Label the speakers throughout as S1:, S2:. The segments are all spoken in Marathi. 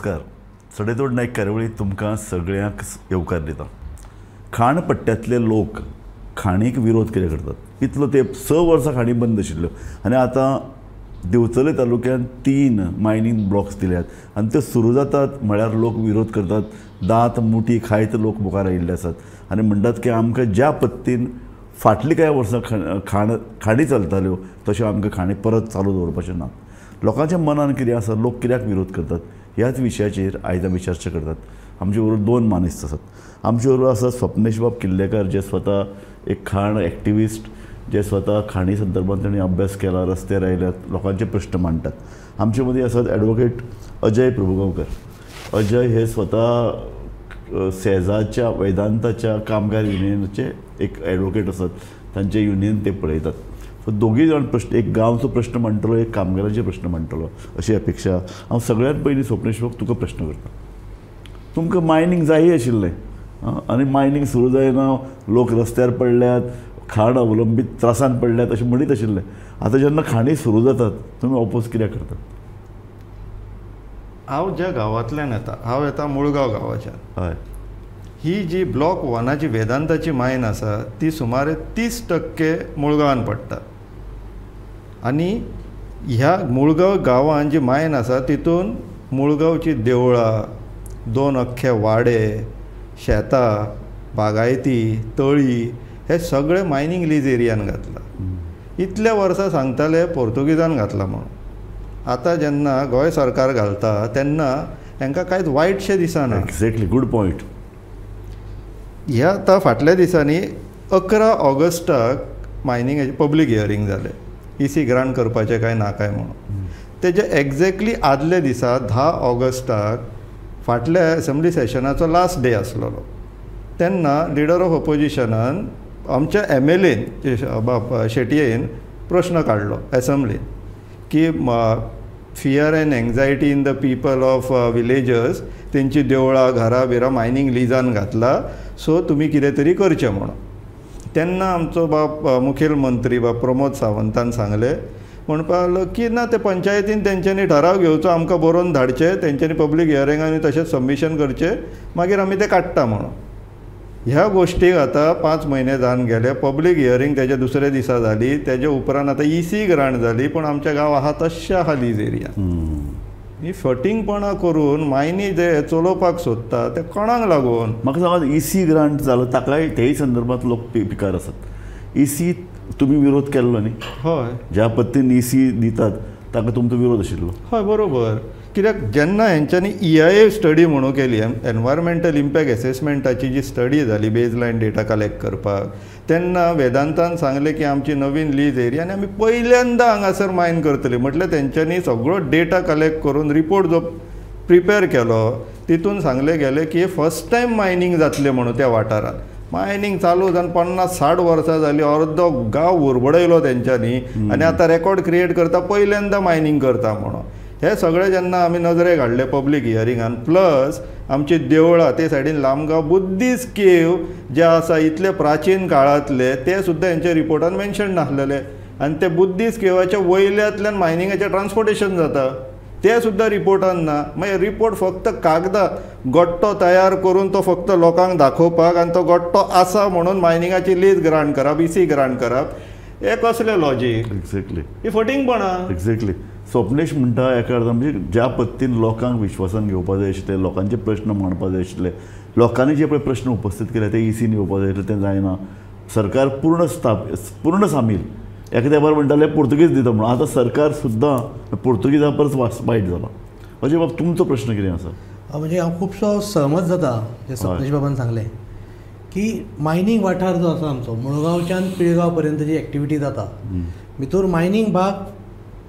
S1: नमस्कार. सडेतोड नायक कार्यावळी तुमकां सगळ्यांक येवकार दिता. खाणपट्ट्यांतले लोक खाणीक विरोध कितें करतात. इतलो तेंप 6 वर्सां खाणी बंद आशिल्ल्यो आनी आतां देवचले तालुक्यात 3 मायनींग ब्लॉक्स दिल्यात आनी ते सुरू जातात म्हळ्यार लोक विरोध करतात. दांत मुठी खायत लोक मुखार आयिल्ले आसात आनी म्हणटात की आमकां ज्या पद्दतीन फाटली कांय वर्सां खाणी चलताल्यो तश्यो आमकां खाणी परत चालू दवरपाच्यो नात. लोकांच्या मनान कितें आसा, लोक कित्याक विरोध करतात ह्याच विशयाचेर आयज आमी चर्चा करतात. आमचे बरोबर 2 मानेस्त आसात. आमचे बरोबर आसा स्वप्नेश बाब किल्लेकार, जे स्वता एक खाण एक्टिविस्ट, जे स्वता खाणी संदर्भात तांणी अभ्यास केला, रस्त्यार आयल्यात, लोकांचे प्रश्न मांडटात. आमचे मदीं आसात ॲडवोकेट अजय प्रभुगांवकर. अजय हे स्वता सेजाच्या वेदांताच्या कामगार युनियनाचे एक ॲडवोकेट आसात. तांचे युनियन ते पळयतात. सो दोगूय जाण प्रश्न, एक गांवचो प्रश्न मांडटलो, एक कामगारांचे प्रश्न मांडटलो अशी अपेक्षा. हांव सगळ्यांत पयलीं स्वप्नेश बाब तुका प्रश्न करता. तुमकां मायनींग जायी आशिल्लें आनी मायनींग सुरू जायना, लोक रस्त्यार पडल्यात, खाण अवलंबीत त्रासान पडल्यात अशें म्हणीत आशिल्लें. आतां जेन्ना खाणी सुरू जातात तुमी ऑपोज कित्याक करतात?
S2: हांव ज्या गांवांतल्यान येता, हांव येता मुळगांव गांवाच्यान.
S1: हय.
S2: ही जी ब्लॉक 1ची वेदांताची मायन आसा ती सुमारे 30% मुळगांवान पडटा. आनी ह्या मुळगांव गांवान जी मायन आसा तितून मुळगांवची देवळां, 2 अख्खे वाडे, शेतां, बागायती, तळी हे सगळे मायनींग लीज एरियान घातला. इतल्या वर्सां सांगताले पोर्तुगीजान घातला म्हणून. आतां जेन्ना गोंय सरकार घालता तेन्ना हांकां कांयच वायटशें दिसना.
S1: Exactly, good point.
S2: ह्या आतां फाटल्या दिसांनी 11 ऑगस्टाक मायनिंगाचें पब्लीक हियरींग जालें. EC ग्रांट करपाचें काय ना काय म्हणून. तेजे एक्झॅक्टली आदले दिसा 10 ऑगस्टाक फाटल्या एसेंब्ली सेशनाचो लास्ट डे आसलेलो. तेन्ना लिडर ऑफ ऑपोजिशनान आमच्या MLAन शेटयेन प्रश्न काडलो एसेंब्लीन की fear end anxiety in the people of villagers, तेंची देवळां, घरां बिरां मायनींग लिजान घातला, सो तुमी कितें तरी करचें म्हणून. तेन्ना आमचो बाब मुखेल मंत्री बाब प्रमोद सावंतान सांगलें, म्हणपाक लागलो की ना, ते पंचायतीन तेंच्यांनी ठराव घेवचो, आमकां बरोवन धाडचे, तेंच्यांनी पब्लीक हियरिंगांनी तशेंच सबमिशन करचें, मागीर आमी तें काडटा म्हणून. ह्या गोश्टीक आतां 5 म्हयने जावन गेले. पब्लीक हियरींग तेज्या दुसऱ्या दिसा जाली. तेजे उपरांत आतां EC ग्रांट जाली, पूण आमच्या गांव आहा तशें आहा लीज एरिया. ही फटींगपणां करून मायनी जे चलोवपाक सोदता ते कोणाक लागून?
S1: म्हाका सांगात, EC ग्रांट जालो ताकाय तेय संदर्भात लोक पिकार आसात. EC तुमी विरोध केल्लो न्ही?
S2: हय.
S1: ज्या पद्दतीन EC दितात ताका तुमचो विरोध आशिल्लो?
S2: हय, बरोबर. कित्याक जेन्ना हेंच्यांनी EIA स्टडी म्हणून केली, एनवायरमेंटल इम्पॅक्ट एसेसमेंटाची जी स्टडी जाली बेजलायन डेटा कलेक्ट करपाक, तेन्ना वेदांतान सांगलें की आमची नवीन लीज एरिया आनी आमी पयल्यांदा हांगासर मायन करतली. म्हटल्यार तेंच्यांनी सगळो डेटा कलेक्ट करून रिपोर्ट जो प्रिपेर केलो तितून सांगलें गेलें की फर्स्ट टायम मायनींग जातलें म्हणून त्या वाठारांत. मायनींग चालू जावन 50-60 वर्सां जालीं, अर्दो गांव उरबडयलो तेंच्यांनी आनी आतां रेकॉर्ड क्रिएट करता पयल्यांदा मायनींग करता म्हणून. हे सगळे जेन्ना आमी नजरेक हाडले पब्लीक हियरिंगान, प्लस आमची देवळां ते सायडीन लामगांव बुद्धिस्ट केव जे आसा इतले प्राचीन काळांतले ते सुद्दां हेंच्या रिपोर्टान मेन्शन नासलेले. आनी ते बुद्धिस्ट केवाच्या वयल्यांतल्यान मायनिंगाचें ट्रान्सपोर्टेशन जाता ते सुद्दां रिपोर्टान ना. मागीर रिपोर्ट फक्त कागदां गट्टो तयार करून तो फक्त लोकांक दाखोवपाक आनी तो गट्टो आसा म्हणून मायनिंगाची लीज ग्रांट करप, EC ग्रांट करप, हे कसलें लॉजीक?
S1: एक्झॅक्टली,
S2: ही फटींगपणां.
S1: एक्झॅक्टली. स्वप्नेश म्हणटा एका अर्थान म्हणजे ज्या पद्दतीन लोकांक विश्वासान घेवपा जाय आशिल्ले, लोकांचे प्रश्न मांडपा जाय आशिल्ले, लोकांनी जे पळय प्रश्न उपस्थित केले ते ECन घेवपा जाय आशिल्ले, तें जायना. सरकार पूर्ण सामील. एका तेंपार म्हणटाले पुर्तुगीज दिता म्हणून, आतां सरकार सुद्दां पुर्तुगीजां परस वायट जाला. अजय बाब, तुमचो प्रश्न कितें आसा?
S3: म्हणजे हांव खुबसो सहमत जाता जे स्वप्नेश बाबान सांगलें की मायनींग वाठार जो आसा आमचो मुळगांवच्यान पिळगांव पर्यंत जी एक्टिविटी जाता, भितर मायनींग भाग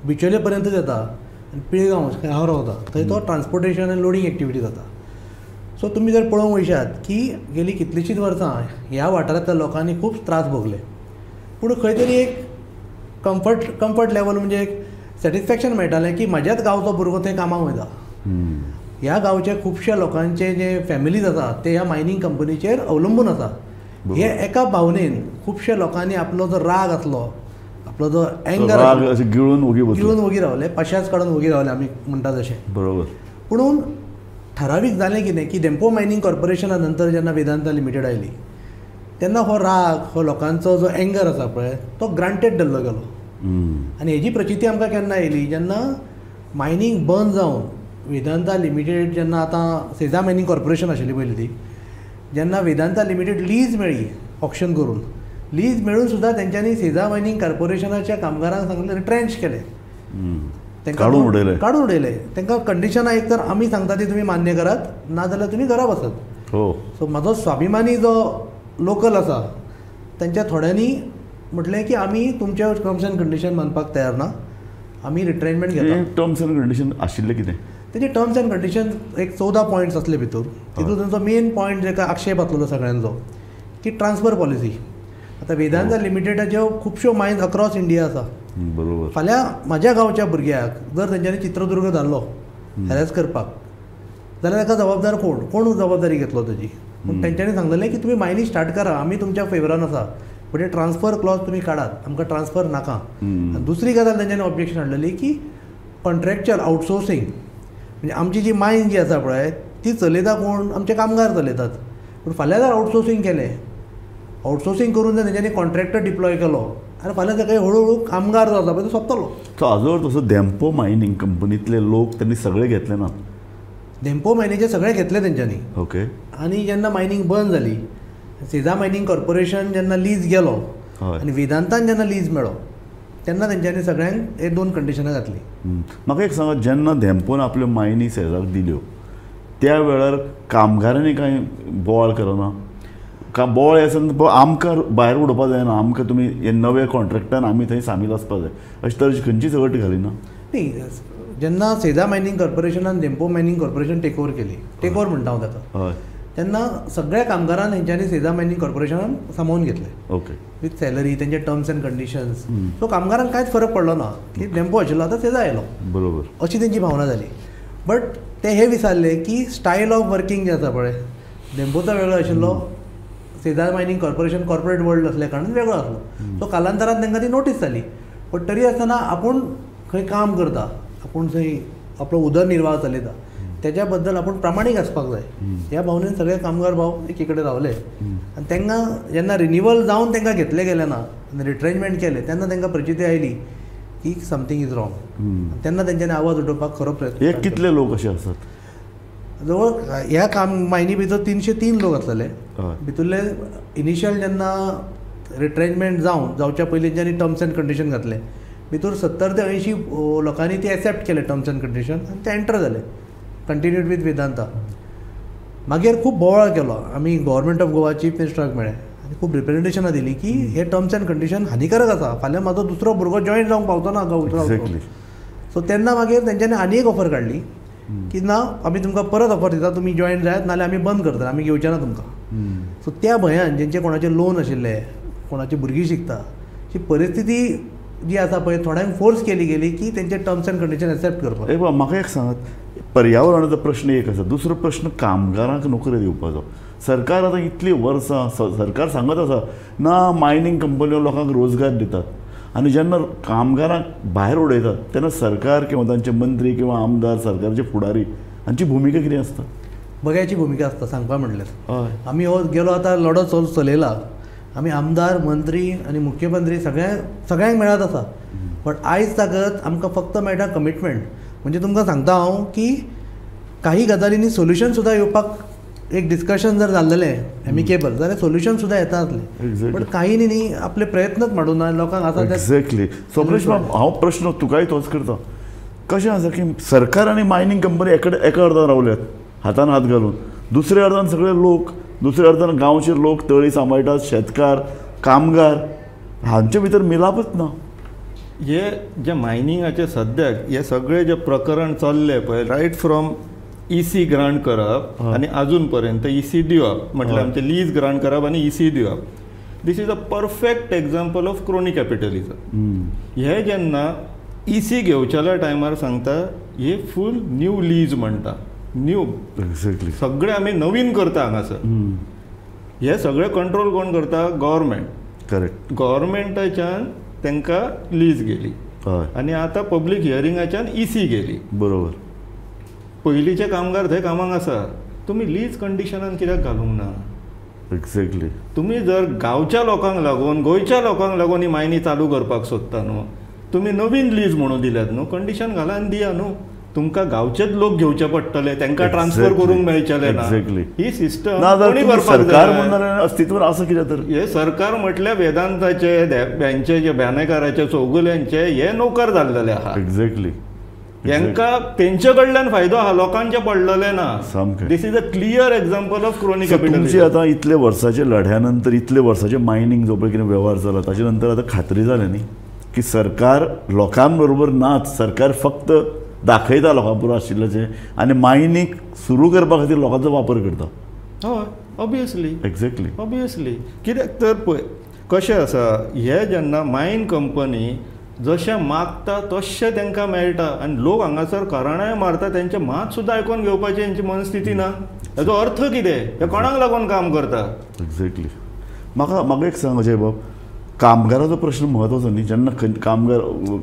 S3: बिचोले पर्यंत जाता आनी पिळगांव हांव रावता थंय तो ट्रान्सपोर्टेशन आनी लोडिंग एक्टिविटी जाता. सो तुमी जर पळोवंक वयशात की गेलीं कितलींशींच वर्सां ह्या वाठारांतल्या लोकांनी खूब त्रास भोगले, पूण खंय तरी एक कम्फर्ट लेवल म्हणजे एक सॅटिस्फॅक्शन मेळटालें की म्हाज्याच गांवचो भुरगो थंय कामाक वयता. ह्या गांवच्या खुबश्या लोकांचे जे फॅमिलीज आसा ते ह्या मायनींग कंपनीचेर अवलंबून आसा. हे एका भावनेन खुबश्या लोकांनी आपलो जो राग आसलो, आपलो जो एंगर
S1: गिळून
S3: वगी रावले, पशास काडून वगी रावले आमी म्हणटा तशें.
S1: बरोबर.
S3: पुणून ठरावीक जालें कितें की डेम्पो मायनींग कॉर्पोरेशना नंतर जेन्ना वेदांता लिमिटेड आयली तेन्ना हो राग हो लोकांचो जो एंगर आसा पळय तो ग्रांटेड धरलो गेलो. आनी हेजी प्रचिती आमकां केन्ना येयली जेन्ना मायनींग बंद जावन वेदांता लिमिटेड जेन्ना आतां सेजा मायनींग कॉर्पोरेशन आशिल्ली पयली ती जेन्ना वेदांता लिमिटेड लीज मेळ्ळी ऑप्शन करून लीज मेळून सुद्दां तेंच्यांनी सेजा मायनींग कॉर्पोरेशनाच्या कामगारांक सांगलें रिट्रेंच केलें.
S1: काडून
S3: उडयले तांकां कंडिशनां एक तर आमी सांगता ती तुमी मान्य करात नाजाल्यार तुमी घरा बसात. सो म्हाजो स्वाभिमानी जो लोकल आसा तांच्या थोड्यांनी म्हटलें की आमी तुमच्या टर्म्स एंड कंडिशन मानपाक तयार ना, आमी रिट्रेनमेंट घेता.
S1: टर्म्स एंड कंडिशन आशिल्ले कितें
S3: तेजे टर्म्स एंड कंडिशन एक 14 पॉयंट्स असले भितर. तितून तांचो मेन पॉयंट जेका आक्षेप आसलो सगळ्यांचो की ट्रान्सफर पॉलिसी. आतां वेदांता लिमिटेडाच्यो खुबश्यो मायन्स अक्रॉस इंडिया आसा.
S1: बरोबर.
S3: फाल्यां म्हाज्या गांवच्या भुरग्याक जर तेंच्यांनी चित्रदुर्ग धाडलो हॅरेस करपाक जाल्यार ताका जबाबदार कोण जबाबदारी घेतलो ताजी. पूण तेंच्यांनी सांगलेलें की तुमी मायनी स्टार्ट करा, आमी तुमच्या फेवरान आसा, बट हे ट्रान्सफर क्लॉज तुमी काडात, आमकां ट्रान्सफर नाका. आनी दुसरी गजाल तेंच्यांनी ऑब्जेक्शन हाडलेली की कॉन्ट्रॅक्चुअल आउटसोर्सींग म्हणजे आमची जी मायन जी आसा पळय ती चलयता कोण, आमचे कामगार चलयतात. पूण फाल्यां जर आउटसोर्सींग केलें, आउटसोर्सींग करून जर तेंच्यांनी कॉन्ट्रॅक्टर डिप्लॉय केलो आनी फाल्यां ताका हळू कामगार जो आसा पळय तो सोंपतलो.
S1: सो आजवर तसो डेम्पो मायनींग कंपनींतले लोक त्यांनी सगळे घेतले ना.
S3: डेम्पो मायनीचे सगळे घेतले तेंच्यांनी.
S1: ओके.
S3: आनी जेन्ना मायनींग बंद जाली सेजा मायनींग कॉर्पोरेशन जेन्ना लीज गेलो आनी वेदांतान जेन्ना लीज मेळ्ळो तेन्ना तेंच्यांनी सगळ्यांक हे 2 कंडिशनां घातली.
S1: म्हाका एक सांगात, जेन्ना डेम्पोन आपल्यो मायनी सेजाक दिल्यो त्या वेळार कामगारांनी कांय बोवाळ करना का बोवाळ आसा आमकां भायर उडोवपाक जायना, आमकां तुमी हे नवे कॉन्ट्रॅक्टान आमी थंय सामील आसपाक जाय अशे तरेची खंयचीच अट घालिना.
S3: न्ही, जेन्ना सेजा मायनींग कॉर्पोरेशनान Dempo mining corporation take over केली, टेक ओवर म्हणटा हांव ताका,
S1: हय,
S3: तेन्ना सगळ्या कामगारांक हेंच्यांनी सेजा मायनींग कॉर्पोरेशनान सामावून घेतले.
S1: ओके.
S3: विथ सॅलरी, तेंचे टर्म्स एंड कंडिशन्स. सो कामगारांक कांयच फरक पडलो ना की डेम्पो आशिल्लो आतां सेजा आयलो.
S1: बरोबर.
S3: अशी तेंची भावना जाली. बट ते हे विचारले की स्टायल ऑफ वर्किंग जे आसा पळय डेम्पोचो वेगळो आशिल्लो, सेजा मायनींग कॉर्पोरेशन कॉर्पोरेट वर्ल्ड असल्या कारणान वेगळो आसलो. सो कालांतरान तांकां ती नोटीस जाली. बट तरी आसतना आपूण खंय काम करता, आपूण थंय आपलो उदरनिर्वाह चलयता, त्याच्या बद्दल आपण प्रामाणीक आसपाक जाय. ह्या भावनेन सगळे कामगार भाव एकी कडेन रावले आनी तांकां जेन्ना रिन्युवल जावन तांकां घेतले गेले ना आनी रिट्रेनमेंट केले तेन्ना तांकां प्रचिती आयली की समथींग इज रॉंग. तेन्ना तेंच्यांनी आवाज उठोवपाक खरो प्रयत्न.
S1: हे कितले लोक असे आसात?
S3: जवळ ह्या मायनी भितर 303 लोक आसलेले. भितरले इनिशियल जेन्ना रिट्रेनमेंट जावच्या पयलीं जेन्ना टर्म्स एंड कंडिशन घातले भितर 70 ते 80 लोकांनी ती एक्सेप्ट केले टर्म्स एंड कंडिशन आनी ते एंटर जाले, कंटिन्यूड वीथ वेदांता. मागीर खूब बोवाळ केलो आमी गव्हर्मेंट ऑफ गोवा चीफ मिनिस्टराक मेळ्ळे आनी खूब रिप्रेझेंटेशनां दिली की हे टर्म्स एंड कंडिशन हानिकारक आसा, फाल्यां म्हाजो दुसरो भुरगो जॉयन जावंक पावतो ना गांवचो. सो तेन्ना मागीर तेंच्यांनी आनी एक ऑफर काडली की ना आमी तुमकां परत ऑफर दिता, तुमी जॉयन जायात नाल्यार आमी बंद करता, आमी घेवचे ना तुमकां. सो त्या भंयान जेंचे कोणाचे लोन आशिल्ले, कोणाची भुरगीं शिकता, ही परिस्थिती जी आसा पळय थोड्यांक फोर्स केली गेली की तेंचे टर्म्स एंड कंडिशन एक्सेप्ट करपाक.
S1: म्हाका एक सांगात, पर्यावरणाचो प्रश्न एक आसा, दुसरो प्रश्न कामगारांक नोकऱ्यो दिवपाचो. सरकार आतां इतलीं वर्सां सरकार सांगत आसा ना मायनींग कंपन्यो लोकांक रोजगार दितात आनी जेन्ना कामगारांक भायर उडयतात तेन्ना सरकार किंवा तांचे मंत्री किंवा आमदार, सरकारचे फुडारी हांची भुमिका कितें आसता?
S3: बघ्याची भुमिका आसता सांगपा म्हणल्यार.
S1: हय,
S3: आमी हो गेलो आतां लढो चलयला, आमी आमदार, मंत्री आनी मुख्यमंत्री सगळ्यांक मेळत आसा. बट आयज तागत आमकां फक्त मेळटा कमिटमेंट. म्हणजे तुमकां सांगता हांव की काही गजालींनी सोल्युशन सुद्दां येवपाक एक डिस्कशन जर जाल्लेलें एमिकेबल जाल्यार सोल्युशन सुद्दां येता आसलें. बट कांय न्ही आपले प्रयत्नच म्हणून ना लोकांक आसा.
S1: एक्झॅक्टली. स्वप्नेश बाब, हांव प्रश्न तुकाय तोच करता. कशें आसा की सरकार आनी मायनींग कंपनी एका अर्दान रावल्यात हातान हात घालून, दुसऱ्या अर्दान सगळे लोक, दुसऱ्या अर्दान गांवचे लोक तळी सांबाळटात, शेतकार, कामगार, हांचे भितर मिलापच ना.
S2: हे जे मायनिंगाचे सद्याक हे सगळे जे प्रकरण चल्ले पळय, रायट फ्रॉम EC ग्रांट करप आनी अजून पर्यंत EC दिवप, म्हटल्यार आमचे लीज ग्रांट करप आनी EC दिवप, this is a perfect example of crony capitalism. हे जेन्ना EC घेवच्या टायमार सांगता हे फूल न्यू लीज म्हणटा, न्यू
S1: एक्झॅक्टली
S2: सगळे आमी नवीन करता हांगासर. हे सगळे कंट्रोल कोण करता? गव्हर्मेंट.
S1: करेक्ट.
S2: गव्हर्मेंटाच्यान तांकां लीज गेली आनी आतां पब्लीक हियरिंगाच्यान EC गेली.
S1: बरोबर.
S2: पयलींचे कामगार थंय कामाक आसा, तुमी लीज कंडिशनान कित्याक घालूंक ना?
S1: एक्झॅक्टली.
S2: तुम्ही जर गांवच्या लोकांक लागून, गोंयच्या लोकांक लागून ही मायनी चालू करपाक सोदता न्हू, तुम्ही नवीन लीज म्हणून दिल्यात न्हू, कंडिशन घाला आनी दिया न्हू. तुमकां गांवचेच लोक घेवचे पडटले, तांकां ट्रान्सफर करूंक मेळचेले ना. ही सिस्टम कोणी करपाक
S1: सरकार
S2: जाय?
S1: म्हणणारे अस्तित्वात असं कितें तर
S2: हे सरकार म्हटल्यार वेदांताचे, बँचे, जे बॅनेकाराचे, चौगुल्यांचे हे नोकर जाल्लेले आहा.
S1: एक्झॅक्टली.
S2: हांकां तेंचे कडल्यान फायदो आहा, लोकांचे पडलेले ना.
S1: सामकें.
S2: This is a clear example of chronic
S1: तुमची
S2: कॅपिटलिझम.
S1: आता इतले वर्साचे लढ्या नंतर, इतले वर्साचे मायनिंग जो पळय कितें वेव्हार जाला, ताचे नंतर आता खात्री जाल्या न्ही की सरकार लोकांबरोबर नाच, सरकार फक्त दाखयता लोकां पुरो आशिल्ल्याचें आनी मायनींग सुरू करपा खातीर लोकांचो वापर करता.
S2: हय, ऑब्वियसली.
S1: एक्झॅक्टली.
S2: ऑब्वियसली. कित्याक तर पळय कशें आसा, हे जेन्ना मायन कंपनी जशें मागता तशें तांकां मेळटा आनी लोक हांगासर कराणाय मारता, तेंचे मात सुद्दां आयकून घेवपाची हेंची मनस्थिती ना. हेजो अर्थ कितें? हे कोणाक लागून काम करता?
S1: एक्झॅक्टली. म्हाका एक सांग अजय बाब, कामगाराचो प्रश्न म्हत्वाचो न्ही. जेन्ना कामगार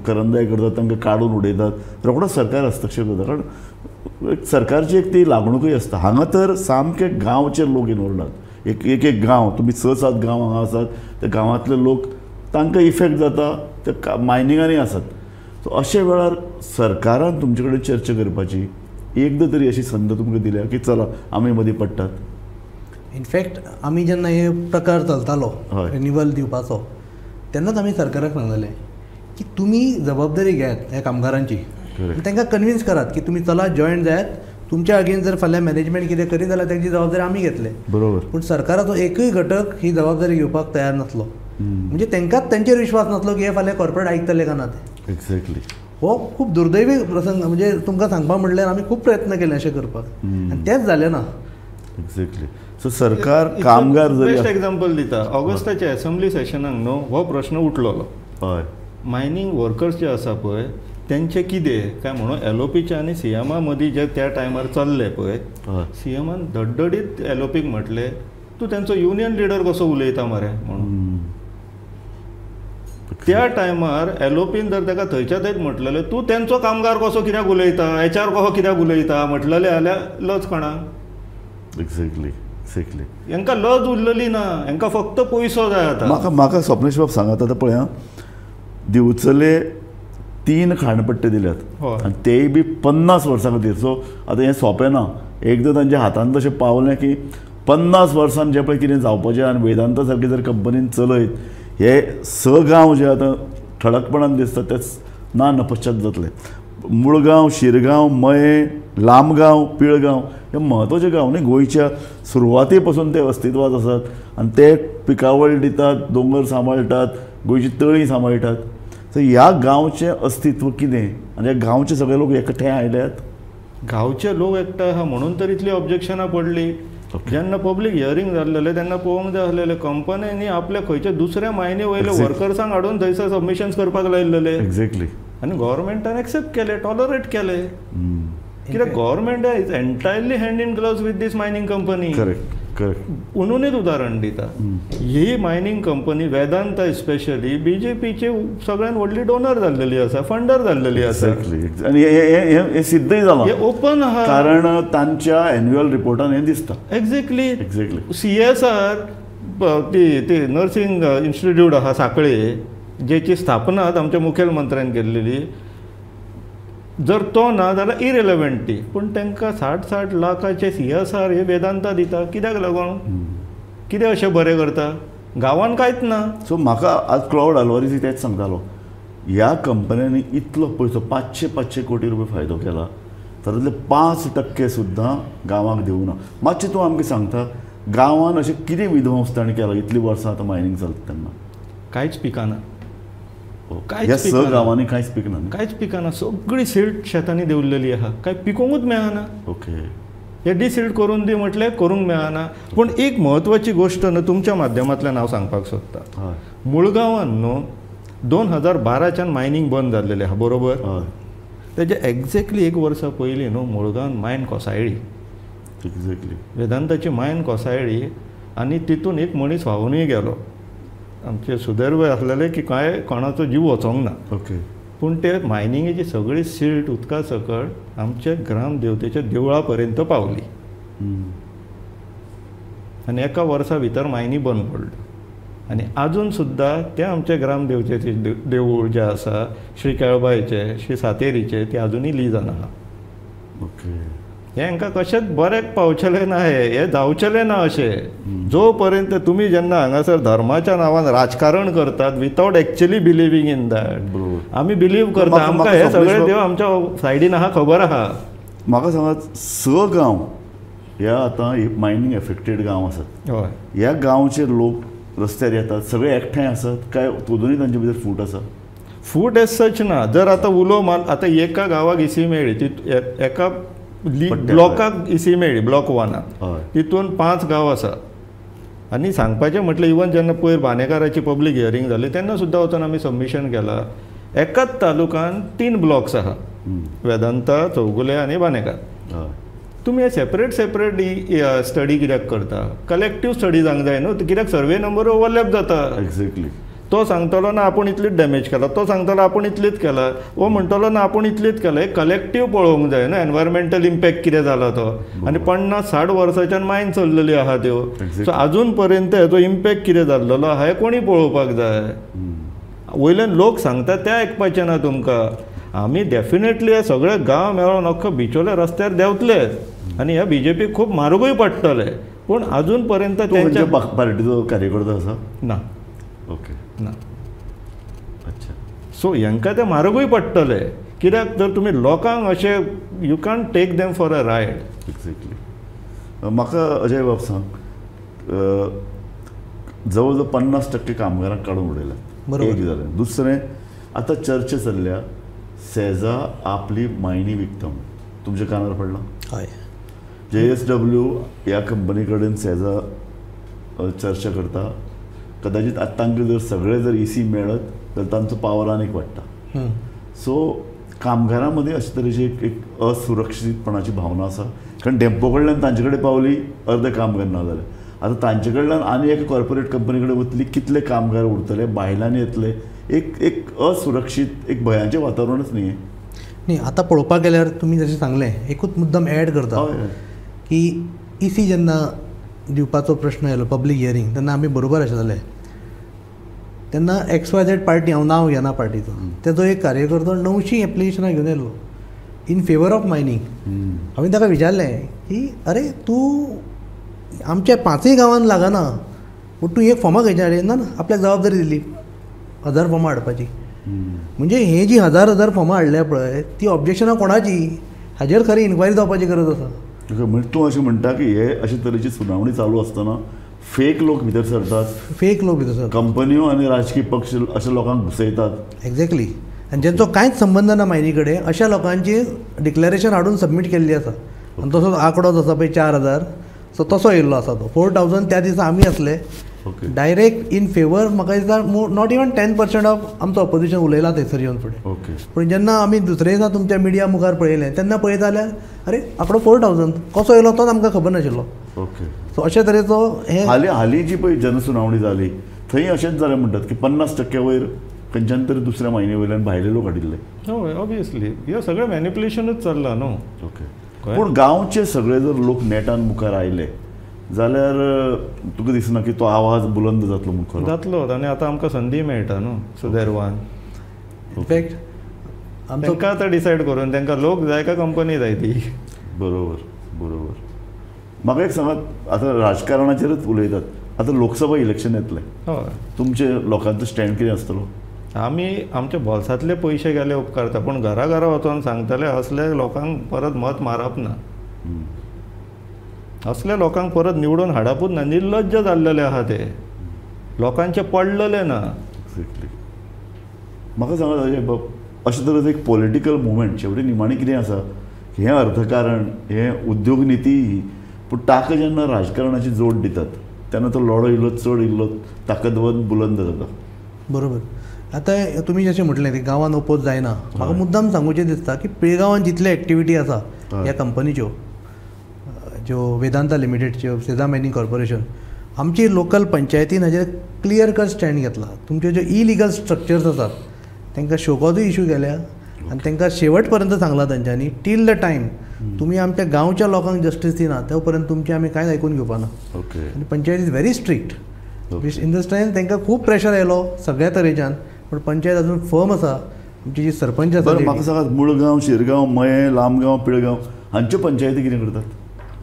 S1: करंदाय करतात, तांकां काडून उडयतात, रोखडो सरकार हस्तक्षेप जाता. कारण सरकारची एक ती लागणूकय आसता. हांगा तर सामके गांवचे लोक इनवॉल्ड आसात. एक गांव, तुमी 6-7 गांव हांगा आसात, त्या गांवांतले लोक, तांकां इफेक्ट जाता, ते मायनिंगांनी आसात. सो अशे वेळार सरकारान तुमचे कडेन चर्चा करपाची एकदां तरी अशी संद तुमकां दिल्या की चला आमी मदीं पडटात.
S3: इनफॅक्ट आमी जेन्ना हे प्रकार चलतालो
S1: हय.
S3: रिन्युवल दिवपाचो, तेन्नाच आमी सरकाराक सांगलेलें की तुमी जबाबदारी घेयात ह्या कामगारांची, तांकां कन्विन्स करात की तुमी चला जॉयन जायात, तुमच्या अगेन्स्ट जर फाल्यां मॅनेजमेंट कितें करीत जाल्यार ताची जबाबदारी आमी घेतले.
S1: बरोबर.
S3: पूण सरकाराचो एकूय घटक ही जबाबदारी घेवपाक तयार नासलो. म्हणजे तांकांच तांचेर विश्वास नासलो की हे फाल्यां कॉर्पोरेट आयकतले काय ना ते.
S1: एक्झॅक्टली.
S3: हो खूब दुर्दैवी प्रसंग. म्हणजे तुमकां सांगपाक म्हणल्यार आमी खूब प्रयत्न केले अशें करपाक, आनी तेंच जालें ना.
S1: एक्झॅक्टली. सो सरकार कामगार जरी
S2: बेस्ट एक्झाम्पल दिता. ऑगस्टाच्या असेंब्ली सेशनाक न्हू हो प्रश्न उठलोलो.
S1: हय.
S2: मायनिंग वर्कर्स जे आसा पळय तेंचे कितें काय म्हणून एलओपीच्या आनी सीएमा मदीं जे त्या टायमार चल्ले पळय, सीएमान धडधडीत एलओपीक म्हटले तूं तेंचो युनियन लिडर कसो उलयता मरे म्हणून. त्या टायमार एलओपीन जर ताका थंयच्या थंयच म्हटलेलें तूं तेंचो कामगार कसो कित्याक उलयता, एचआर कसो कित्याक उलयता म्हटलेलें जाल्यार लज कोणाक?
S1: एक्झॅक्टली. एक्झॅक्टली.
S2: हांकां लज उरलेली ना, हांकां फक्त पयसो जाय आतां.
S1: म्हाका स्वप्नेश बाब सांगात, आतां पळय हां, दिवचले 3 खाणपट्टे दिल्यात आनी तेय बी 50 वर्सां खातीर. सो आतां हें सोंपें ना. एकदां तांच्या हातांत तशें पावलें की 50 वर्सान जें पळय कितें जावपाचें, आनी वेदांता सारकी जर कंपनीन चलयत, हे 6 गांव जे आतां ठळकपणान दिसता ते ना नपश्चात जातले. मुळगांव, शिरगांव, मये, लांबगांव, पिळगांव हे म्हत्वाचे गांव न्ही गोंयच्या सुरवाते पासून ते अस्तित्वात आसात आनी ते पिकावळ दितात, दोंगर सांबाळटात, गोंयची तळी सांबाळटात. सो ह्या गांवचें अस्तित्व कितें आनी ह्या गांवचे सगळे लोक एकठांय आयल्यात.
S2: गांवचे लोक एकठांय आहा म्हणून तर इतली ऑब्जेक्शनां पडली. जेन्ना पब्लीक हियरींग जाल्लेलें तेन्ना पळोवंक जाय आसलेलें कंपन्यांनी आपल्या खंयच्या दुसऱ्या मायनी वयले वर्कर्सांक हाडून थंयसर सबमिशन्स करपाक लायिल्लेले.
S1: एक्झॅक्टली.
S2: आनी गव्हर्मेंटान एक्सेप्ट केले, टॉलरेट केले. कित्याक government is entirely hand in gloves with these mining company.
S1: Correct.
S2: उनुनीच उदाहरण दिता. ही मायनिंग कंपनी वेदांता स्पेशली बीजेपीची सगळ्यात व्हडली डोनर जाल्लेली आसा, फंडर जाल्लेली आसा.
S1: आनी हे सिद्धय जालां.
S2: हे ओपन आहा.
S1: कारण तांच्या एन्युअल रिपोर्टान हें दिसता.
S2: एक्झॅक्टली.
S1: एक्झॅक्टली.
S2: CSR ती नर्सिंग इन्स्टिट्यूट आहा सांखळे, जेची स्थापना आमच्या मुखेलमंत्र्यान केल्लेली. जर तो ना जाल्यार इरेलेवंट ती. पूण तांकां 60-60 लाखाचे CSR हे वेदांता दिता. कित्याक लागून? कितें अशें बरें करता? गांवांत कांयच ना.
S1: सो म्हाका आज क्लाउड आल्वारीस तेच सांगतालो, ह्या कंपन्यांनी इतलो पयसो 500 कोटी रुपया फायदो केला, तातूंतले 5% सुद्दां गांवांक दिवंक ना. मातशें तूं आमकां सांगता गांवांत अशें कितें विध्वंस ताणें केला इतलीं वर्सां आतां मायनिंग चलता तेन्ना?
S2: कांयच पिकाना.
S1: ह्या 6 गांवांनी कांयच पिकना.
S2: कांयच पिकाना. सगळी सिल्ट शेतांनी देंवलेली आहा. कांय पिकोवंकूच मेळना.
S1: ओके.
S2: हे डिसिल्ट करून दी म्हटल्यार करूंक मेळना. पूण एक म्हत्वाची गोश्ट न्हू तुमच्या माध्यमांतल्यान हांव सांगपाक सोदतां. मुळगांवान न्हू 2012च्यान मायनिंग बंद जाल्लेलें आहा, बरोबर? तेजे एक्झॅक्टली 1 वर्सा पयलीं न्हू मुळगांवान मायन कोसाळ्ळी.
S1: एक्झॅक्टली.
S2: वेदांताची मायन कोसाळ्ळी आनी तितून एक मनीस व्हांवूनय गेलो. आमचे सुदैव आसलेले की कांय कोणाचो जीव वचोंक ना.
S1: ओके.
S2: पूण ते मायनिंगेची सगळी सिल्ट उदका सकट आमच्या ग्रामदेवतेच्या देवळा पर्यंत पावली आनी एका वर्सा भितर मायनी बंद पडल्यो आनी आजून सुद्दां ते आमचे ग्रामदेवतेचे देवूळ जे आसा श्री केळबायचे श्री सातेरीचे ते आजुनूय लीजान आहा.
S1: ओके.
S2: हे हांकां कशेंच बरेंक पावचेलें ना, हे जावचेलें ना अशें. जो पर्यंत तुमी जेन्ना हांगासर धर्माच्या नांवान राजकारण करतात without actually believing in that. आमी बिलीव करता, आमकां हे सगळे देव आमच्या सायडीन आहा, खबर आहा.
S1: म्हाका सांगात, स गांव ह्या आतां मायनींग एफेक्टेड गांव आसात,
S2: हय,
S1: ह्या गांवचे लोक रस्त्यार येतात, सगळे एकठांय आसात काय दोनूय तांचे भितर फूट आसा?
S2: फूट एज सच ना. जर आतां उलो मान आतां एका गांवाक इसी मेळ्ळी, एका ब्लॉकाक इसी मेळ्ळी, ब्लॉक 1 तितून 5 गांव आसा. आनी सांगपाचें म्हटल्यार इवन जेन्ना पयर बानेकाराची पब्लीक हियरींग जाली तेन्ना सुद्दां वचून आमी सबमिशन केलां. एकाच तालुकान 3 ब्लॉक्स आहा, वेदांता, चौगुले आनी बानेकार. तुमी हे सेपरेट स्टडी कित्याक करता? कलेक्टीव स्टडी जावंक जाय न्हू, कित्याक सर्वे नंबर ओवरलॅप जाता.
S1: एक्झॅक्टली.
S2: तो सांगतलो ना आपूण इतलीच डॅमेज केला, तो सांगतलो आपूण इतलीच केला, वो म्हणटलो ना आपूण इतलीच केला. एक कलेक्टीव पळोवंक जाय ना एनवायरमेंटल इम्पॅक्ट कितें जाला तो. आनी 50-60 वर्सांच्यान मायन चल्लेली आहा त्यो. सो आजून पर्यंत हेजो इम्पॅक्ट कितें जाल्लो आहा हें कोणी पळोवपाक जाय. वयल्यान लोक सांगता तें आयकपाचें ना तुमकां. आमी डेफिनेटली हे सगळे गांव मेळोन अख्खो बिचोले रस्त्यार देंवतले आनी ह्या बीजेपीक खूब म्हारगूय पडटले. पूण आजून पर्यंत
S1: तेंच्या पार्टीचो कार्यकर्तो आसा
S2: ना.
S1: ओके.
S2: ना.
S1: अच्छा.
S2: सो हांकां ते म्हारगूय पडटले, कित्याक जर तुमी लोकांक अशें you can take them for a ride.
S1: Exactly. म्हाका अजय बाब सांग, जवळ जवळ 50% कामगारांक काडून उडयल्यात. एक जालें. दुसरें, आतां चर्चा चल्ल्या सेझा आपली मायनी विकता म्हणून. तुमच्या कानार पडला?
S3: हय.
S1: JSW ह्या कंपनी कडेन सेझा चर्चा करता. कदाचित आतां तांकां जर सगळे जर इसी मेळत जाल्यार तांचो पावर आनीक वाडटा. सो कामगारां मदीं अशे तरेची एक असुरक्षीतपणाची भावना आसा. कारण डेम्पो कडल्यान तांचे कडेन पावली, अर्दे कामगार ना जाले. आतां तांचे कडल्यान आनी एका कॉर्पोरेट कंपनी कडेन वतली, कितले कामगार उरतले, भायल्यान येतले. एक असुरक्षीत, एक भयाचें वातावरणच न्ही हें.
S3: न्ही, आतां पळोवपाक गेल्यार तुमी जशें सांगलें, एकूच मुद्दम एड करता की इसी जेन्ना दिवपाचो प्रश्न येयलो पब्लीक हियरींग, तेन्ना आमी बरोबर आशिल्ले. तेन्ना XYZ पार्टी, हांव नांव घेना पार्टीचो, तेजो एक कार्यकर्तो 900 एप्लिकेशनां घेवन येयलो इन फेवर ऑफ मायनींग. हांवें ताका विचारलें की अरे तूं आमच्या 5 गांवांन लागना, पूण तूं एक फॉर्मां खंयच्या हाडीन ना. आपल्याक जबाबदारी दिली 1000 फॉर्मां हाडपाची. म्हणजे हे जी 1000 फॉर्मां हाडल्या पळय, ती ऑब्जेक्शनां कोणाची, हाजेर खरी इन्क्वायरी जावपाची गरज आसा.
S1: म्हणजे तूं अशें म्हणटा की हे अशे तरेची सुनावणी चालू आसतना फेक लोक भितर सरतात,
S3: फेक लोक भितर सरतात,
S1: कंपन्यो आनी राजकीय पक्ष अशे लोकांक घुसयतात.
S3: एक्झॅक्टली. आनी जेंचो कांयच संबंद ना मायनी कडेन अशा लोकांची डिक्लेरेशन हाडून सबमीट केल्ली आसा. आनी तसोच आंकडो जो आसा पळय 4000, सो तसो येयल्लो आसा तो. 4000 त्या दिसा आमी आसले डायरेक्ट इन फेवर. म्हाका दिसता नॉट इवन 10% ऑफ आमचो ऑपोजिशन उलयला थंयसर येवन फुडें. पूण जेन्ना आमी दुसरे दिसा तुमच्या मिडिया मुखार पळयलें तेन्ना पळयता जाल्यार अरे आंकडो 4000 कसो येयलो तोच आमकां खबर नाशिल्लो.
S1: ओके.
S3: सो अशे तरेचो हे
S1: हालीं जी पळय जनसुनावणी जाली थंय अशेंच जालें म्हणटात की 50% वयर खंयच्यान तरी दुसऱ्या मायनी वयल्यान भायले लोक हाडिल्ले.
S2: हय, ऑब्वियसली हे सगळें मॅनिप्युलेशनूच चल्लां न्हू.
S1: ओके. पूण गांवचे सगळे जर लोक नेटान मुखार आयले जाल्यार तुका दिसना की तो आवाज बुलंद जातलो मुखार?
S2: जातलो. आनी आतां आमकां संदी मेळटा न्हू सुदैवान.
S3: इनफॅक्ट
S2: तांकां आतां डिसायड करून तांकां लोक जाय काय कंपनी जाय ती.
S1: बरोबर बरोबर. म्हाका एक सांगात, आतां राजकारणाचेरच उलयतात, आतां लोकसभा इलेक्शन येतलें,
S2: हय,
S1: तुमचे लोकांचो स्टँड कितें आसतलो?
S2: आमी आमच्या भोल्सांतले पयशे गेले उपकारता, पूण घरा घरा वचून सांगतले असले लोकांक परत मत मारप ना. असल्या लोकांक परत निवडून हाडपूच ना. निर्लज्ज जाल्लेले आहा ते, लोकांचे पडलेले ना.
S1: एक्झॅक्टली. म्हाका सांगात अजय बाब, अशे तरेचो एक पॉलिटिकल मुवमेंट शेवटी निमाणी कितें आसा, हें अर्थकारण, हें उद्योग नीती, पूण ताका जेन्ना राजकारणाची जोड दितात तेन्ना तो लढो इल्लो चड इल्लो ताकदवन बुलंद जाता.
S3: बरोबर. आतां तुमी जशें म्हटलें की गांवान ओपोज जायना, म्हाका मुद्दाम सांगूचें दिसता की पिळगांवान जितले एक्टिविटी आसा ह्या कंपनीच्यो, ज्यो वेदांता लिमिटेडच्यो, सेझा मायनिंग कॉर्पोरेशन, आमची लोकल पंचायतीन हाजेर क्लियर कट स्टँड घेतला. तुमच्यो ज्यो इलिगल स्ट्रक्चर्स आसात तांकां शोकॉजूय इशू केल्या आनी तांकां शेवट पर्यंत सांगलां तांच्यांनी टील द टायम तुमी आमच्या गांवच्या लोकांक जस्टीस दिना ते पर्यंत तुमचे आमी कांयच आयकून घेवपाना.
S1: ओके.
S3: आनी panchayat is very strict. In the sense तांकां खूब प्रेशर येयलो सगळ्या तरेच्यान, पण पंचायत अजून फर्म आसा. आमची जी सरपंच आसा
S1: बरं, म्हाका सांगात मुळगांव, शिरगांव, मये, लांबगांव, पिळगांव हांच्यो पंचायती कितें करतात?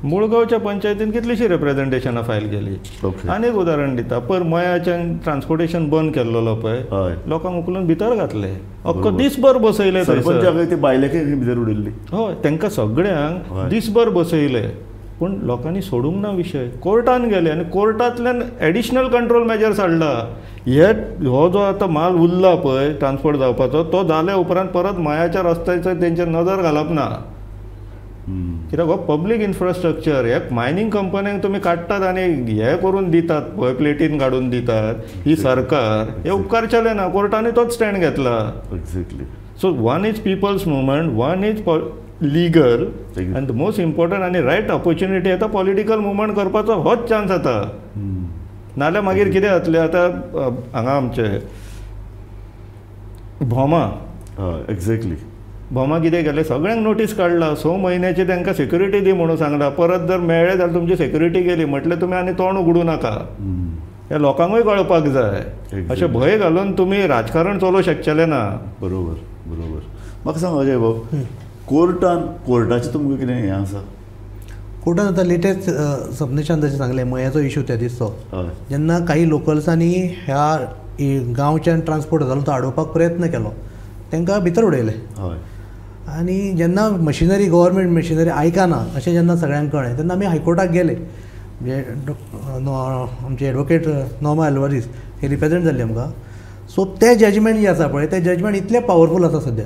S2: मुळगांवच्या पंचायतीन कितलीशीं रिप्रेझेंटेशनां फायल केली.
S1: ओके.
S2: आनी एक उदाहरण दिता, पर मयाच्यान ट्रान्सपोर्टेशन बंद केल्लो पळय,
S1: हय.
S2: लोकांक उखलून भितर घातले, अख्खो दिसभर बसयले थंयसर.
S1: सरपंचाक ते बायलेके भितर उडयल्ली.
S2: हय, तांकां सगळ्यांक दिसभर बसयले, पूण लोकांनी सोडूंक ना विशय. कोर्टान गेले आनी कोर्टांतल्यान एडिशनल कंट्रोल मेजर्स हाडला. हो जो आतां माल उरला पळय ट्रान्सपोर्ट जावपाचो, तो जाल्या उपरांत परत मयाच्या रस्त्याचेर तेंचेर नदर घालप ना. कित्याक हो पब्लीक इन्फ्रास्ट्रक्चर, हे मायनींग कंपन्यांक तुमी काडटात आनी हे करून दितात पळय, प्लेटीन काडून दितात, ही सरकार हे उपकारचें ना. कोर्टांनी तोच स्टँड घेतला.
S1: Exactly.
S2: So one is people's movement, one is legal, आनी द मोस्ट इम्पॉर्टंट आनी रायट ऑपॉर्च्युनिटी येता पॉलिटिकल मुवमेंट करपाचो होच चान्स येता. नाल्यार मागीर कितें जातलें, आतां हांगा आमचे भोमा,
S1: एक्झॅक्टली,
S2: भोमा कितें केलें, सगळ्यांक नोटीस काडला, 6 म्हयन्याची तांकां सेक्युरिटी दी म्हणून सांगला. परत जर मेळ्ळे जाल्यार तुमची सेक्युरिटी गेली म्हटल्यार तुमी आनी तोंड उगडूं नाका. हे लोकांकूय कळपाक जाय. अशें भंय घालून तुमी राजकारण चलोवंक शकचेले ना.
S1: बरोबर बरोबर. म्हाका सांग अजय भाऊ, कोर्टाचें तुमकां कितें हें आसा?
S3: कोर्टान आतां लेटेस्ट सबमिशन जशें सांगलें मयाचो इशू त्या दिसचो, जेन्ना काही लोकल्सांनी ह्या गांवच्यान ट्रान्सपोर्ट जालो तो आडोवपाक प्रयत्न केलो, तांकां भितर उडयले. आनी जेन्ना मशिनरी गव्हर्मेंट मशिनरी आयकना अशें जेन्ना सगळ्यांक कळ्ळें तेन्ना आमी हायकोर्टाक गेले. म्हणजे आमचे एडवोकेट नॉर्मा एल्वारीस हे रिप्रेझेंट जाल्ले आमकां. सो ते जजमेंट जे आसा पळय ते जजमेंट इतलें पॉवरफूल आसा सद्या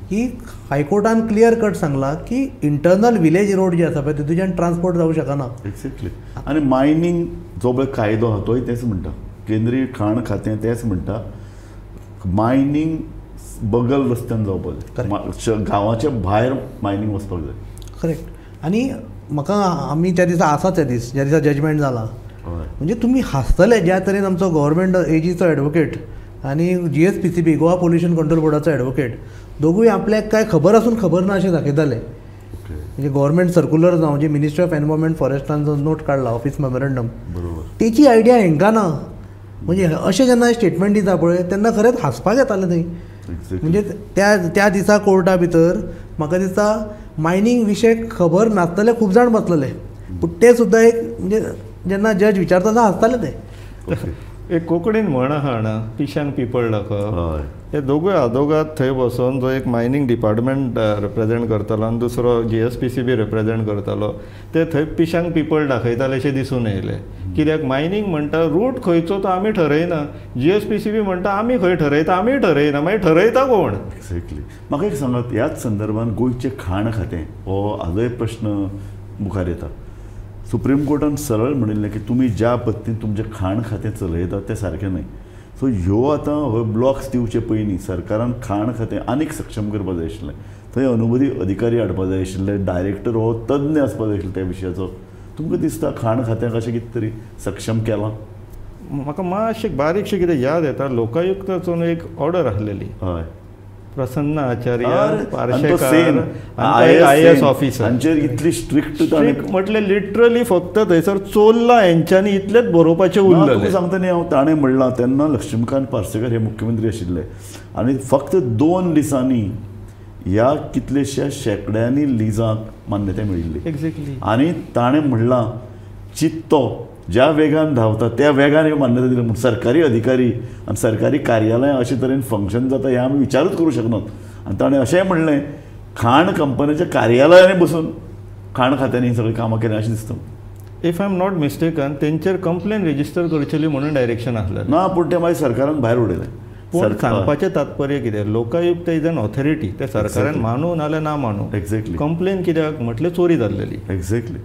S3: की हायकोर्टान क्लियर कट सांगला की इंटरनल विलेज रोड जे आसा पळय तितूच्यान ट्रान्सपोर्ट जावंक शकना.
S1: एक्झॅक्टली. आनी मायनींग जो पळय कायदो आहा तोय तेच म्हणटा, केंद्रीय खाण खातें तेच म्हणटा मायनींग बगल रस्त्यान जावपाक जाय, गांवाच्या भायर मायनींग वचपाक जाय.
S3: करेक्ट. आनी म्हाका आमी त्या दिसा आसा त्या ज्या दिसा जजमेंट जाला, म्हणजे तुमी हांसतले ज्या तरेन आमचो गव्हर्मेंट एजीचो एडवोकेट आनी GSPCB गोवा पोल्युशन कंट्रोल बोर्डाचो एडवोकेट दोगूय आपल्याक काय खबर आसून खबर ना अशें दाखयताले. म्हणजे गव्हर्मेंट सर्क्युलर जावं जे मिनिस्ट्री ऑफ एनवायरमेंट फॉरेस्टान जो नोट काडला ऑफिस मेमोरंडम, तेची आयडिया हांकां ना. म्हणजे अशें जेन्ना स्टेटमेंट दिता पळय तेन्ना खरेंच हांसपाक येतालें थंय. म्हणजे त्या दिसा कोर्टा भितर म्हाका दिसता मायनींग विशय खबर नासतले खूब जाण बसलेले, पूण ते सुद्दां एक म्हणजे जेन्ना जज विचारता तेन्ना हांसताले ते.
S2: एक कोंकणीन म्हण आहा हांगा, पिशांक पिपळ दाखव. हे दोगूय आदोगाद थंय बसून जो एक मायनींग डिपार्टमेंट रिप्रेझेंट करतालो आनी दुसरो GSPCB रिप्रेझेंट करतालो, ते थंय पिशांक पिपळ दाखयताले अशें दिसून येयलें. कित्याक मायनींग म्हणटा रूट खंयचो तो आमी ठरयना, GSPCB म्हणटा आमी खंय ठरयता, आमी ठरयना, मागीर ठरयता कोण?
S1: एक्झॅक्टली. म्हाका एक सांगात, ह्याच संदर्भान गोंयचें खाण खातें हो आजो एक प्रश्न मुखार येता. सुप्रीम कोर्टान सरळ म्हणिल्लें की तुमी ज्या पद्दतीन तुमचें खाण खातें चलयतात तें सारकें न्हय. सो ह्यो आतां हो ब्लॉक्स दिवचे पयलीं सरकारान खाण खातें आनीक सक्षम करपाक जाय आशिल्लें. थंय अनुभवी अधिकारी हाडपाक जाय आशिल्ले, डायरेक्टर हो तज्ञ आसपाक जाय आशिल्लो त्या विशयाचो. तुमकां दिसता खाण खात्याक अशें कितें तरी सक्षम केलां?
S2: म्हाका मातशें बारीकशें कितें याद येता, लोकायुक्ताचो एक ऑर्डर आसलेली.
S1: हय.
S2: प्रसन्न आचार्य
S1: सेम
S2: IAS ऑफिसर
S1: हांचेर इतली स्ट्रिक्ट
S2: म्हटलें लिटरली फक्त थंयसर चोरला हेंच्यांनी इतलेंच बरोवपाचें उरलेलें.
S1: सांगता न्ही हांव, ताणें म्हणलां तेन्ना लक्ष्मीकांत पार्सेकर हे मुख्यमंत्री आशिल्ले आनी फक्त 2 दिसांनी ह्या कितलेशा शेकड्यांनी लिजांक मान्यताय मेळिल्ली.
S2: एक्झॅक्टली.
S1: आनी ताणें म्हणलां चित्तो ज्या वेगान धांवता त्या वेगान ह्यो मान्यता दिली म्हणून. सरकारी अधिकारी आनी सरकारी कार्यालयां अशे तरेन फंक्शन जाता हें आमी विचारूच करूं शकनात. आनी ताणें अशेंय म्हणलें खाण कंपनीच्या कार्यालयांनी बसून खाण खात्यांनी सगळीं कामां केलीं अशें दिसता.
S2: If I am not mistaken तेंचेर कंप्लेन रेजिस्टर करचेली म्हणून डायरेक्शन आसलें
S1: ना, पूण तें मागीर सरकारान भायर उडयलें.
S2: पूण सांगपाचें तात्पर्य कितें, लोकायुक्त इज एन ऑथॉरिटी, ते सरकारान मानूं नाल्यार ना मानूं.
S1: एक्झॅक्टली.
S2: कंप्लेन कित्याक म्हटलें चोरी जाल्लेली.
S1: एक्झॅक्टली.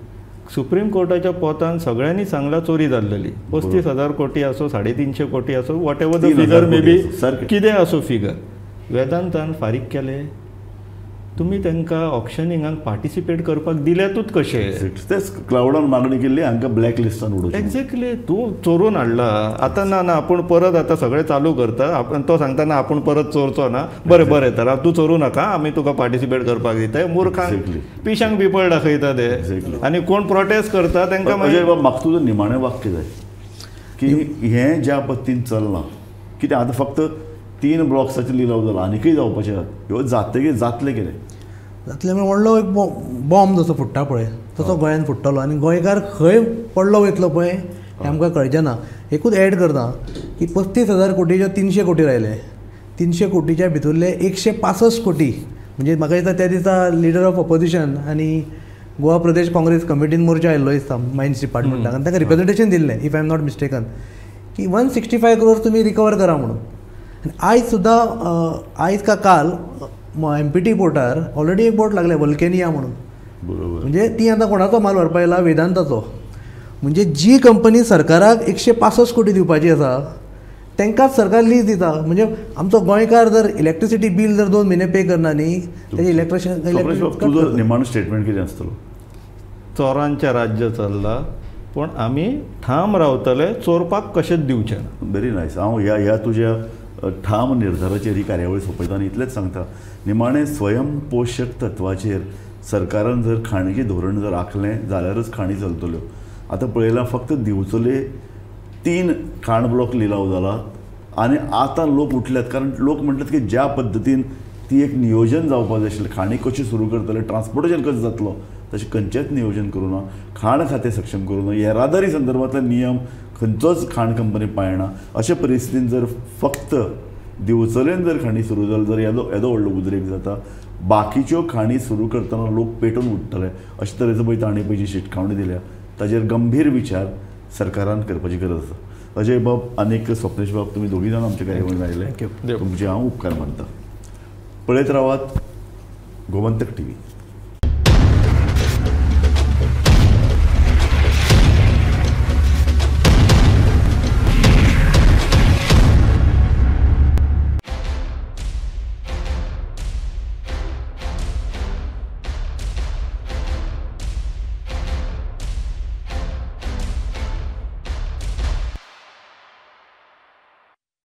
S2: सुप्रीम कोर्टाच्या पोतान सगळ्यांनी सांगला चोरी जाल्लेली. 35,000 कोटी असो, 350 कोटी असो, what ever the figure may be, कितें असो फिगर वेदांतान फारीक केले. तुमी तांकां ऑक्शनिंगाक पार्टिसिपेट करपाक दिल्यातूच कशे?
S1: तेच क्लाउडान मागणी केल्ली हांकां ब्लॅक लिस्टान उडोवचें.
S2: एक्झॅक्टली. तूं चोरून हाडला, आतां ना ना आपूण परत आतां सगळें चालू करता, आपण तो सांगता ना आपूण परत चोरचो ना, बरें बरें तर तूं चोरूं नाका, आमी तुका पार्टिसिपेट करपाक दिताय. मूर्खांक पिशांक बिपळ दाखयता ते. आनी कोण प्रोटेस्ट करता तांकां
S1: अजय बाब, म्हाका तुजो निमाणें वाक्य जाय की हें ज्या पद्दतीन चलना, कितें आतां फक्त 3 ब्लॉक्साचे लिलाव जाला, आनीकय जावपाचे आसात. ह्यो जातकीर जातलें कितें?
S3: जातलें म्हणजे व्हडलो एक बॉम्ब जसो फुट्टा पळय तसो गोंयांत फुट्टलो, आनी गोंयकार खंय पडलो वयतलो पळय हें आमकां कळचें ना. एकूच एड करता की 35,000 कोटीचे 300 कोटी राहिले. 300 कोटीच्या भितरले 165 कोटी म्हणजे म्हाका दिसता त्या दिसा लिडर ऑफ ऑपोजिशन आनी गोवा प्रदेश काँग्रेस कमिटीन मोर्चा आयिल्लो दिसता मायन्स डिपार्टमेंटाक, आनी ताका रिप्रेझेंटेशन दिल्लें if I am not mistaken की 165 crores तुमी रिकवर करा म्हणून. आनी आयज सुद्दां आयज का काल MPT पोर्टार ऑलरेडी एक बोट लागले वल्केनिया म्हणून.
S1: बरोबर.
S3: म्हणजे ती आतां कोणाचो माल व्हरपा येयला? वेदांताचो. म्हणजे जी कंपनी सरकाराक 165 कोटी दिवपाची आसा तांकांच सरकार लीज दिता. म्हणजे आमचो गोंयकार जर इलेक्ट्रिसिटी बील जर 2 म्हयने पे करना न्ही, तेजे
S1: तुजो निमाणो स्टेटमेंट कितें आसतलो?
S2: चोरांचें राज्य चल्लां, पूण आमी ठाम रावतले, चोरपाक कशेंच दिवचे ना.
S1: Very nice. हांव ह्या तुज्या ठाम निर्धाराचेर ही कार्यावळ सोंपयता आनी इतलेंच सांगता, निमाणें स्वयंपोशक तत्वाचेर सरकारान जर खाणगी धोरण जर आंखलें जाल्यारच खाणी चलतल्यो. आतां पळयलां फक्त दिवचले 3 खाण ब्लॉक लिलाव जालात आनी आतां लोक उठल्यात, कारण लोक म्हणटात की ज्या पद्दतीन ती एक नियोजन जावपाक जाय आशिल्लें, खाणी कशी सुरू करतले, ट्रान्सपोर्टेशन कशें जातलो, तशें खंयचेंच नियोजन करूं ना. खाण खातें सक्षम करूं ना, येरादारी संदर्भांतले नियम खंयचोच खाण कंपनी पाळना. अशे परिस्थितीन जर फक्त दिवचलेन जर खाणी सुरू जाली जाल्यार येदो व्हडलो उद्रेक जाता. बाकीच्यो खाणी सुरू करतना लोक पेटून उठतले. अशे तरेचो पळय ताणें पयली शिटकावणी दिल्या, ताचेर गंभीर विचार सरकारान करपाची गरज आसा. अजय बाब आनीक स्वप्नेश बाब, तुमी दोगी जाण आमच्या कार्यावळीन आयले, तुमचे हांव उपकार मानता. पळयत रावात गोमंतक TV.